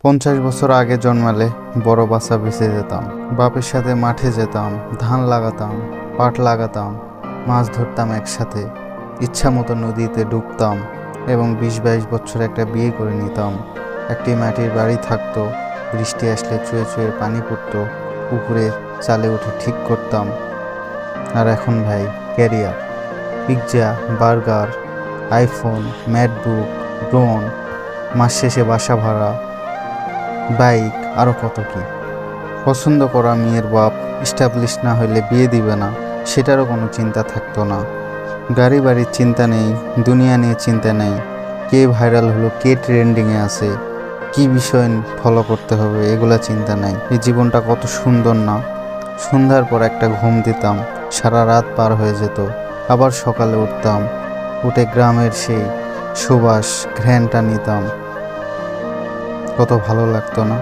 50 বছর আগে জন্মালে বড় বাচ্চা বেঁচে যেতাম। বাপের সাথে মাঠে যেতাম, ধান লাগাতাম, পাট লাগাতাম, মাছ ধরতাম একসাথে, ইচ্ছা মতো নদীতে ডুবতাম এবং 20-22 বছর একটা বিয়ে করে নিতাম। একটি মাটির বাড়ি থাকতো, বৃষ্টি আসলে চুয়ে চুয়ে পানি পড়তো, পুকুরে চালে উঠে ঠিক করতাম। আর এখন ভাই, career, pizza, burger, iPhone, MacBook, drone, মাস শেষে বাসা ভাড়া, বাইক, আরও কত কি। পছন্দ করা মেয়ের বাপ এস্টাবলিশ না হইলে বিয়ে দিবে না, সেটারও কোনো চিন্তা থাকতো না। গাড়ি বাড়ির চিন্তা নেই, দুনিয়া নিয়ে চিন্তা নেই, কে ভাইরাল হলো, কে ট্রেন্ডিংয়ে আছে, কি বিষয় ফলো করতে হবে, এগুলা চিন্তা নাই। এই জীবনটা কত সুন্দর না। সন্ধ্যার পর একটা ঘুম দিতাম, সারা রাত পার হয়ে যেত, আবার সকালে উঠতাম, উঠে গ্রামের সেই সুবাস ঘ্রাণটা নিতাম, কত ভালো লাগতো না।